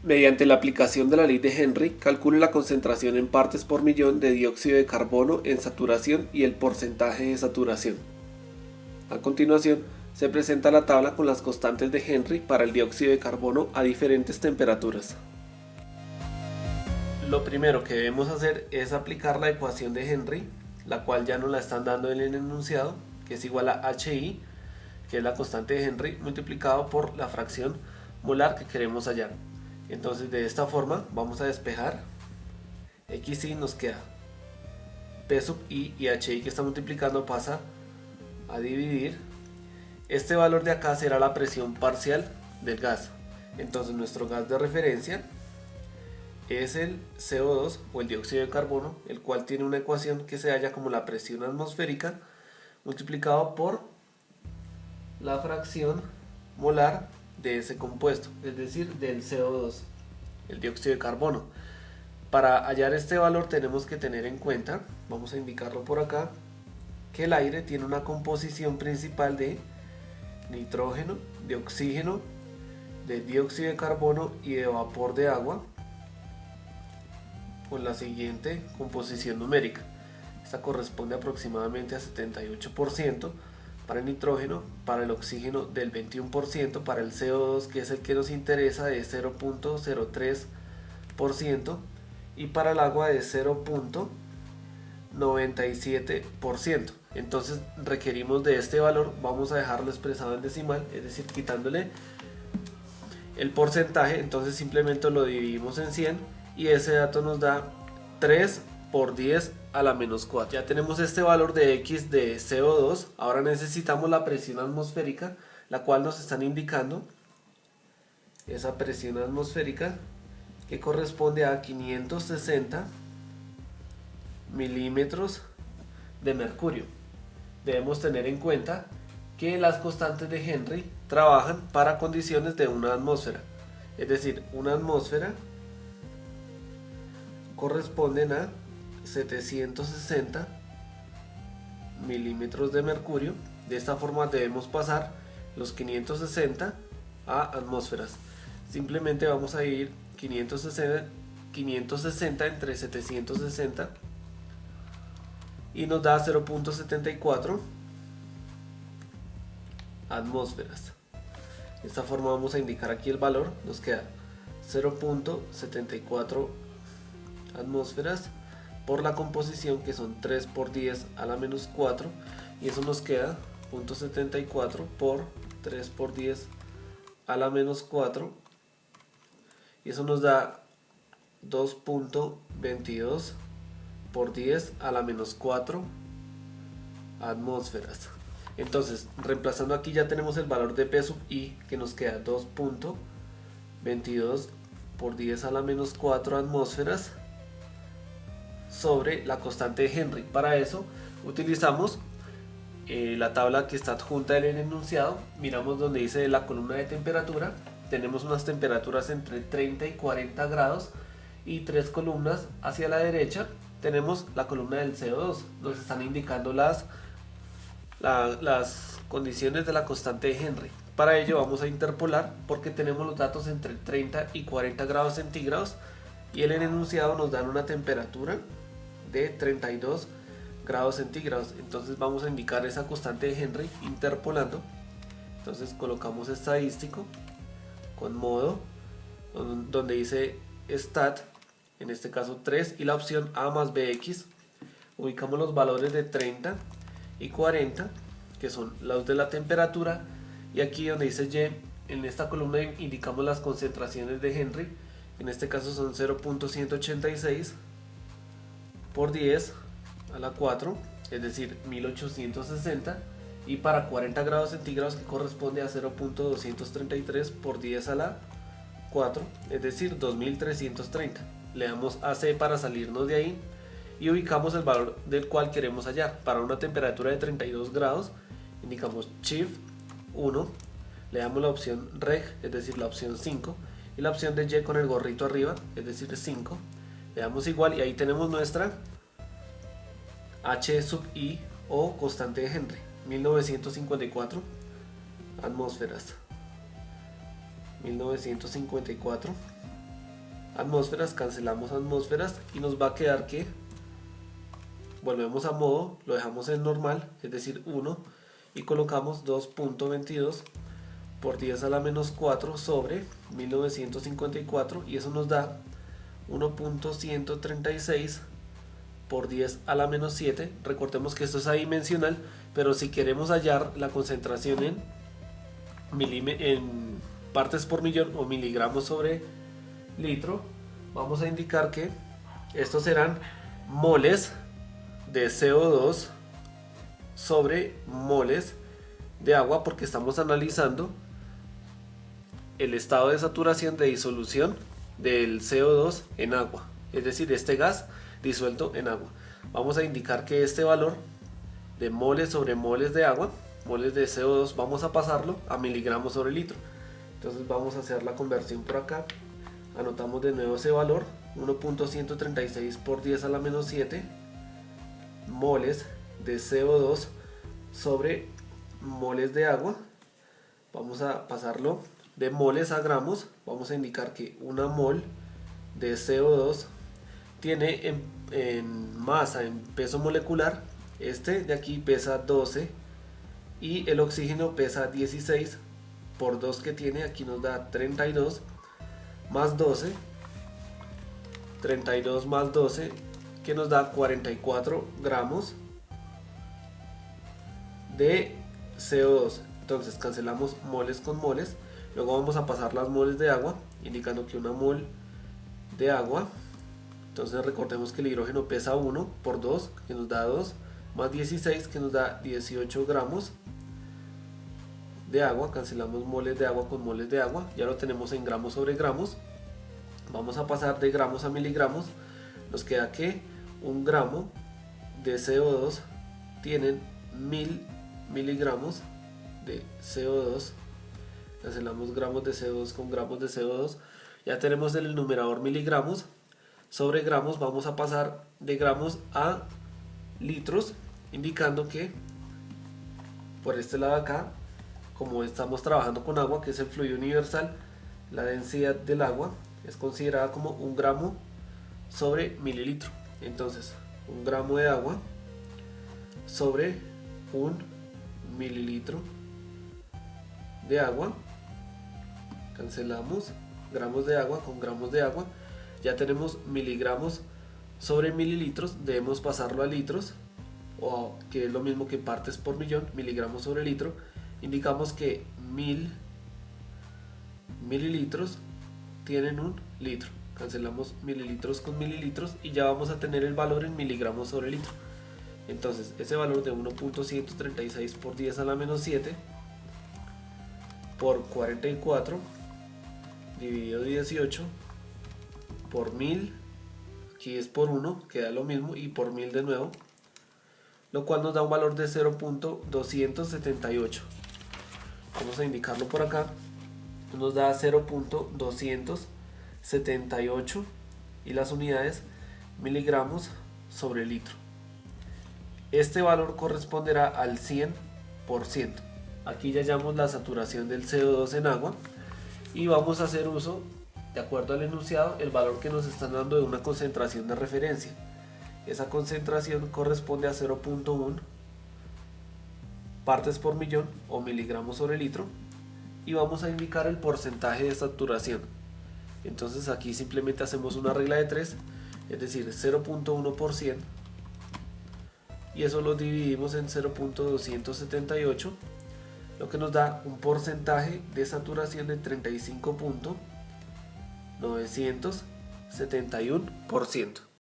Mediante la aplicación de la ley de Henry, calcule la concentración en partes por millón de dióxido de carbono en saturación y el porcentaje de saturación. A continuación, se presenta la tabla con las constantes de Henry para el dióxido de carbono a diferentes temperaturas. Lo primero que debemos hacer es aplicar la ecuación de Henry, la cual ya nos la están dando en el enunciado, que es igual a HI, que es la constante de Henry, multiplicado por la fracción molar que queremos hallar. Entonces de esta forma vamos a despejar. XI nos queda P sub I y HI que está multiplicando pasa a dividir. Este valor de acá será la presión parcial del gas. Entonces nuestro gas de referencia es el CO2 o el dióxido de carbono, el cual tiene una ecuación que se halla como la presión atmosférica multiplicado por la fracción molar de ese compuesto, es decir, del CO2, el dióxido de carbono. Para hallar este valor tenemos que tener en cuenta, vamos a indicarlo por acá, que el aire tiene una composición principal de nitrógeno, de oxígeno, de dióxido de carbono y de vapor de agua, con la siguiente composición numérica. Esta corresponde aproximadamente a 78% para el nitrógeno, para el oxígeno del 21%, para el CO2 que es el que nos interesa de 0.03% y para el agua de 0.97%. Entonces requerimos de este valor, vamos a dejarlo expresado en decimal, es decir, quitándole el porcentaje, entonces simplemente lo dividimos en 100 y ese dato nos da 3 por 10 a la menos 4. Ya tenemos este valor de X de CO2, ahora necesitamos la presión atmosférica, la cual nos están indicando esa presión atmosférica que corresponde a 560 milímetros de mercurio. Debemos tener en cuenta que las constantes de Henry trabajan para condiciones de una atmósfera, es decir, una atmósfera corresponden a 760 milímetros de mercurio. De esta forma debemos pasar los 560 a atmósferas. Simplemente vamos a dividir 560 entre 760 y nos da 0.74 atmósferas. De esta forma vamos a indicar aquí el valor, nos queda 0.74 atmósferas por la composición que son 3 por 10 a la menos 4 y eso nos queda 0.74 por 3 por 10 a la menos 4 y eso nos da 2.22 por 10 a la menos 4 atmósferas. Entonces reemplazando aquí ya tenemos el valor de P sub I que nos queda 2.22 por 10 a la menos 4 atmósferas sobre la constante de Henry. Para eso utilizamos la tabla que está adjunta en el enunciado. Miramos donde dice la columna de temperatura, tenemos unas temperaturas entre 30 y 40 grados y tres columnas hacia la derecha tenemos la columna del CO2, nos están indicando las condiciones de la constante de Henry. Para ello vamos a interpolar porque tenemos los datos entre 30 y 40 grados centígrados y en el enunciado nos dan una temperatura de 32 grados centígrados. Entonces vamos a indicar esa constante de Henry interpolando. Entonces colocamos estadístico con modo donde dice stat, en este caso 3 y la opción A más BX. Ubicamos los valores de 30 y 40 que son los de la temperatura y aquí donde dice Y, en esta columna indicamos las concentraciones de Henry. En este caso son 0.186 por 10 a la 4, es decir 1860 y para 40 grados centígrados que corresponde a 0.233 por 10 a la 4, es decir 2330. Le damos AC para salirnos de ahí y ubicamos el valor del cual queremos hallar. Para una temperatura de 32 grados indicamos Shift 1, le damos la opción Reg, es decir la opción 5 y la opción de Y con el gorrito arriba, es decir 5, le damos igual y ahí tenemos nuestra H sub I o constante de Henry, 1954 atmósferas. 1954 atmósferas, cancelamos atmósferas y nos va a quedar que volvemos a modo, lo dejamos en normal, es decir 1, y colocamos 2.22 por 10 a la menos 4 sobre 1954 y eso nos da 1.136 por 10 a la menos 7. Recordemos que esto es adimensional, pero si queremos hallar la concentración en partes por millón o miligramos sobre litro, vamos a indicar que estos serán moles de CO2 sobre moles de agua, porque estamos analizando el estado de saturación de disolución del CO2 en agua, es decir, este gas disuelto en agua. Vamos a indicar que este valor de moles sobre moles de agua, moles de CO2, vamos a pasarlo a miligramos sobre litro. Entonces vamos a hacer la conversión por acá. Anotamos de nuevo ese valor, 1.136 por 10 a la menos 7 moles de CO2 sobre moles de agua. Vamos a pasarlo de moles a gramos. Vamos a indicar que una mol de CO2 tiene en masa, en peso molecular, este de aquí pesa 12 y el oxígeno pesa 16, por 2 que tiene aquí nos da 32 más 12, 32 más 12 que nos da 44 gramos de CO2. Entonces cancelamos moles con moles, luego vamos a pasar las moles de agua, indicando que una mol de agua, entonces recordemos que el hidrógeno pesa 1 por 2 que nos da 2, más 16 que nos da 18 gramos de agua. Cancelamos moles de agua con moles de agua, ya lo tenemos en gramos sobre gramos. Vamos a pasar de gramos a miligramos, nos queda que un gramo de CO2 tienen 1000 miligramos de CO2. Cancelamos gramos de CO2 con gramos de CO2, ya tenemos en el numerador miligramos. Sobre gramos vamos a pasar de gramos a litros, indicando que por este lado acá, como estamos trabajando con agua, que es el fluido universal, la densidad del agua es considerada como un gramo sobre mililitro. Entonces, un gramo de agua sobre un mililitro de agua. Cancelamos gramos de agua con gramos de agua. Ya tenemos miligramos sobre mililitros, debemos pasarlo a litros, o que es lo mismo que partes por millón, miligramos sobre litro. Indicamos que 1000 mililitros tienen un litro. Cancelamos mililitros con mililitros y ya vamos a tener el valor en miligramos sobre litro. Entonces ese valor de 1.136 por 10 a la menos 7 por 44 dividido 18 por 1000, aquí es por 1, queda lo mismo, y por 1000 de nuevo, lo cual nos da un valor de 0.278. Vamos a indicarlo por acá, nos da 0.278 y las unidades miligramos sobre litro. Este valor corresponderá al 100%. Aquí ya hallamos la saturación del CO2 en agua y vamos a hacer uso, de acuerdo al enunciado, el valor que nos están dando de una concentración de referencia. Esa concentración corresponde a 0.1 partes por millón o miligramos sobre litro, y vamos a indicar el porcentaje de saturación. Entonces aquí simplemente hacemos una regla de 3, es decir, 0.1%, y eso lo dividimos en 0.278, lo que nos da un porcentaje de saturación de 35.971%.